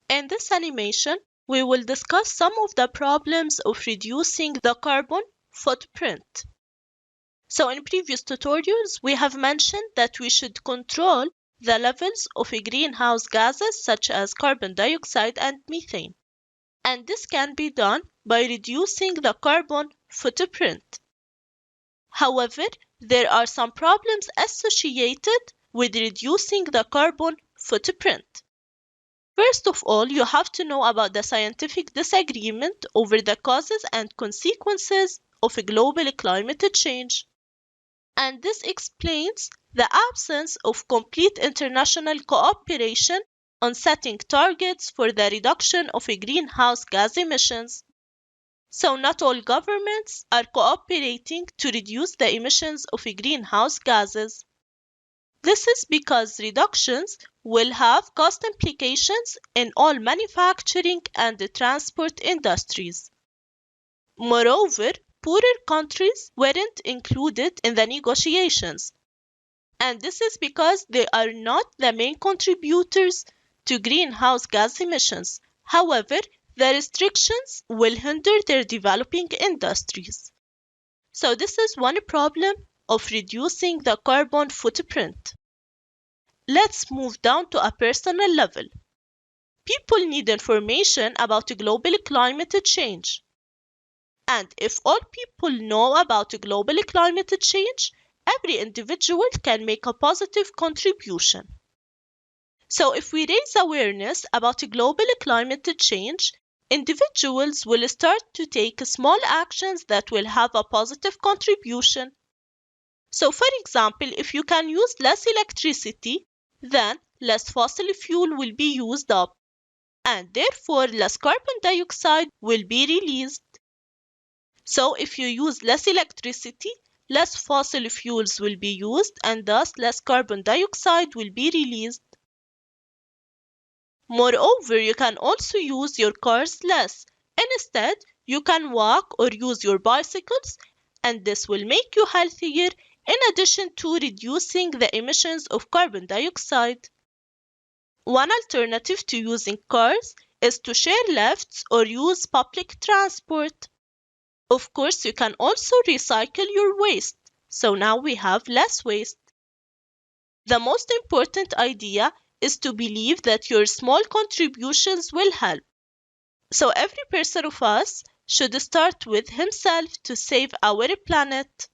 In this animation, we will discuss some of the problems of reducing the carbon footprint. So in previous tutorials, we have mentioned that we should control the levels of greenhouse gases such as carbon dioxide and methane. And this can be done by reducing the carbon footprint. However, there are some problems associated with reducing the carbon footprint. First of all, you have to know about the scientific disagreement over the causes and consequences of global climate change. And this explains the absence of complete international cooperation on setting targets for the reduction of greenhouse gas emissions. So not all governments are cooperating to reduce the emissions of greenhouse gases. This is because reductions will have cost implications in all manufacturing and transport industries. Moreover, poorer countries weren't included in the negotiations, and this is because they are not the main contributors to greenhouse gas emissions. However, the restrictions will hinder their developing industries. So this is one problem of reducing the carbon footprint. Let's move down to a personal level. People need information about global climate change. And if all people know about global climate change, every individual can make a positive contribution. So if we raise awareness about global climate change, individuals will start to take small actions that will have a positive contribution. So for example, if you can use less electricity, then less fossil fuel will be used up, and therefore less carbon dioxide will be released. So if you use less electricity, less fossil fuels will be used, and thus less carbon dioxide will be released. Moreover, you can also use your cars less. Instead, you can walk or use your bicycles, and this will make you healthier in addition to reducing the emissions of carbon dioxide. One alternative to using cars is to share lifts or use public transport. Of course, you can also recycle your waste, so now we have less waste. The most important idea is to believe that your small contributions will help. So every person of us should start with himself to save our planet.